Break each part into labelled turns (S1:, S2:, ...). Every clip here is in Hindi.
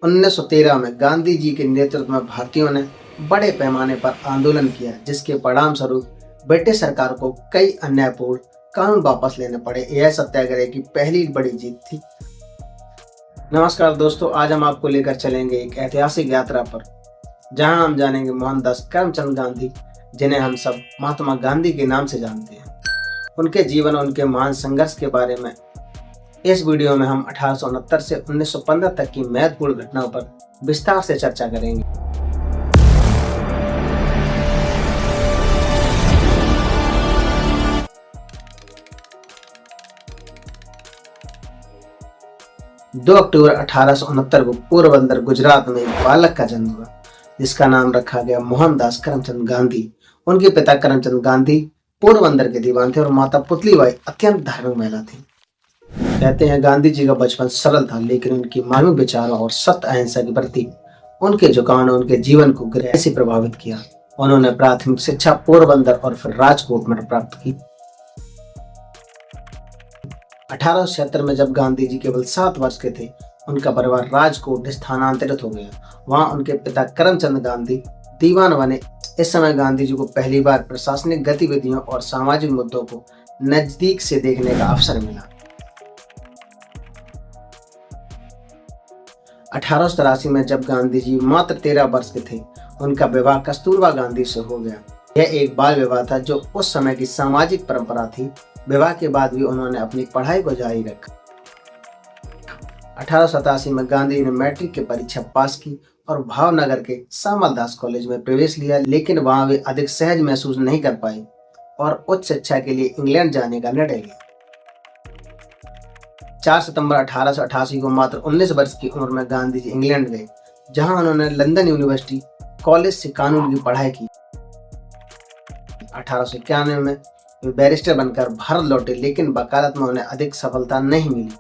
S1: 1913 में गांधी जी के नेतृत्व में भारतीयों ने बड़े पैमाने पर आंदोलन किया, जिसके परिणाम स्वरूप ब्रिटिश सरकार को कई अन्यायपूर्ण कानून वापस लेने पड़े। यह सत्याग्रह की पहली बड़ी जीत थी। नमस्कार दोस्तों, आज हम आपको लेकर चलेंगे एक ऐतिहासिक यात्रा पर, जहां हम जानेंगे मोहनदास करमचंद गांधी, जिन्हें हम सब महात्मा गांधी के नाम से जानते हैं। उनके जीवन और उनके महान संघर्ष के बारे में इस वीडियो में हम 1869 से 1915 तक की महत्वपूर्ण घटनाओं पर विस्तार से चर्चा करेंगे। दो अक्टूबर 1869 को पोरबंदर गुजरात में एक बालक का जन्म हुआ, जिसका नाम रखा गया मोहनदास करमचंद गांधी। उनके पिता करमचंद गांधी पोरबंदर के दीवान थे और माता पुतलीबाई अत्यंत धार्मिक महिला थी। कहते हैं गांधी जी का बचपन सरल था, लेकिन उनकी मानवीय विचारों और सत्य अहिंसा के प्रति उनके झुकाव ने उनके जीवन को गहराई से प्रभावित किया। उन्होंने प्राथमिक शिक्षा पोरबंदर और फिर राजकोट में प्राप्त की। 1876 में जब गांधी जी केवल 7 वर्ष के थे, उनका परिवार राजकोट स्थानांतरित हो गया। वहां उनके पिता करमचंद गांधी दीवान बने। इस समय गांधी जी को पहली बार प्रशासनिक गतिविधियों और सामाजिक मुद्दों को नजदीक से देखने का अवसर मिला। 1883 में जब गांधी जी मात्र 13 वर्ष के थे, उनका विवाह कस्तूरबा गांधी से हो गया। यह एक बाल विवाह था, जो उस समय की सामाजिक परंपरा थी। विवाह के बाद भी उन्होंने अपनी पढ़ाई को जारी रखा। 1887 में गांधी जी ने मैट्रिक की परीक्षा पास की और भावनगर के सामलदास कॉलेज में प्रवेश लिया, लेकिन वहां वे अधिक सहज महसूस नहीं कर पाए और उच्च शिक्षा के लिए इंग्लैंड जाने का निर्णय लिया। 4 सितंबर 1888 को मात्र 19 वर्ष की उम्र में गांधी जी इंग्लैंड गए, जहां उन्होंने लंदन यूनिवर्सिटी कॉलेज से कानून की पढ़ाई की। 1891 में वे बैरिस्टर बनकर भारत लौटे, लेकिन वकालत में उन्हें अधिक सफलता नहीं मिली।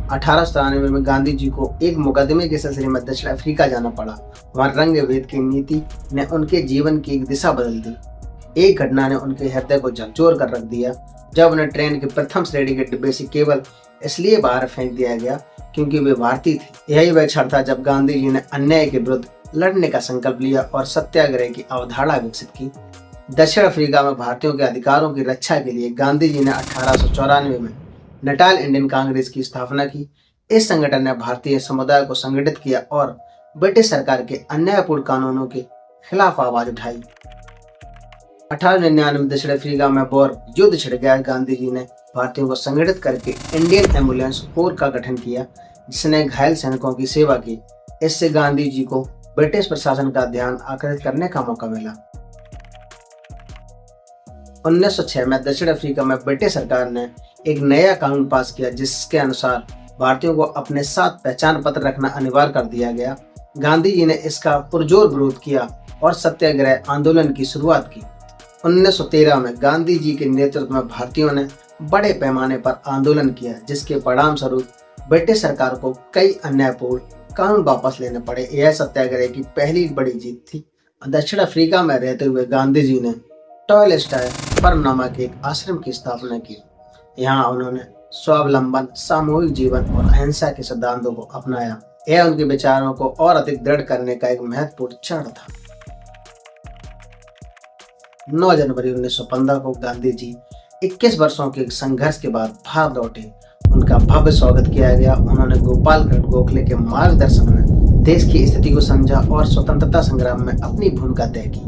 S1: 1893 में गांधी जी को एक मुकदमे के सिलसिले में दक्षिण अफ्रीका जाना पड़ा। वहां रंग भेद की नीति ने उनके जीवन की एक दिशा बदल दी। एक घटना ने उनके हृदय को झकझोर कर रख दिया, जब उन्हें ट्रेन के प्रथम श्रेणी के डिब्बे से केवल इसलिए बाहर फेंक दिया गया क्योंकि वे भारतीय थे। यही वह क्षण था जब गांधी जी ने अन्याय के विरुद्ध लड़ने का संकल्प लिया और सत्याग्रह की अवधारणा विकसित की। दक्षिण अफ्रीका में भारतीयों के अधिकारों की रक्षा के लिए गांधी जी ने 1894 में नटाल इंडियन कांग्रेस की स्थापना की। इस संगठन ने भारतीय समुदाय को संगठित किया और ब्रिटिश सरकार के अन्यायपूर्ण कानूनों के खिलाफ आवाज उठाई। 1899 में दक्षिण अफ्रीका में बोर युद्ध छिड़ गया। गांधी जी ने भारतीयों को संगठित करके इंडियन एम्बुलेंस कोर का गठन किया, जिसने घायल सैनिकों की सेवा की। इससे गांधी जी को ब्रिटिश प्रशासन का ध्यान आकर्षित करने का मौका मिला। 1906 में दक्षिण अफ्रीका में ब्रिटिश सरकार ने एक नया कानून पास किया, जिसके अनुसार भारतीयों को अपने साथ पहचान पत्र रखना अनिवार्य कर दिया गया। गांधी जी ने इसका पुरजोर विरोध किया और सत्याग्रह आंदोलन की शुरुआत की। 1913 में गांधी जी के नेतृत्व में भारतीयों ने बड़े पैमाने पर आंदोलन किया, जिसके परिणाम स्वरूप ब्रिटिश सरकार को कई अन्यायपूर्ण कानून वापस लेने पड़े। यह सत्याग्रह की पहली बड़ी जीत थी। दक्षिण अफ्रीका में रहते हुए गांधी जी ने टॉयलेस्टाय फर्म नामक एक आश्रम की स्थापना की। यहाँ उन्होंने स्वावलंबन, सामूहिक जीवन और अहिंसा के सिद्धांतों को अपनाया। यह उनके विचारों को और अधिक दृढ़ करने का एक महत्वपूर्ण क्षण था। 9 जनवरी 1915 को गांधी जी 21 वर्षों के संघर्ष के बाद भारत लौटे। उनका भव्य स्वागत किया गया। उन्होंने गोपाल कृष्ण गोखले के मार्गदर्शन में देश की स्थिति को समझा और स्वतंत्रता संग्राम में अपनी भूमिका तय की।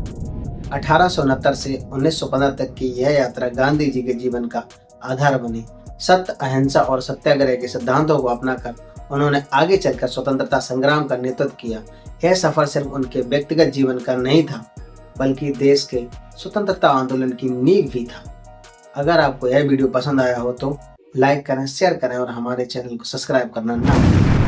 S1: 1869 से 1915 तक की यह यात्रा गांधी जी के जीवन का आधार बनी। सत्य, अहिंसा और सत्याग्रह के सिद्धांतों को अपनाकर उन्होंने आगे चलकर स्वतंत्रता संग्राम का नेतृत्व किया। यह सफर सिर्फ उनके व्यक्तिगत जीवन का नहीं था, बल्कि देश के स्वतंत्रता आंदोलन की नींव भी था। अगर आपको यह वीडियो पसंद आया हो तो लाइक करें, शेयर करें और हमारे चैनल को सब्सक्राइब करना ना भूलें।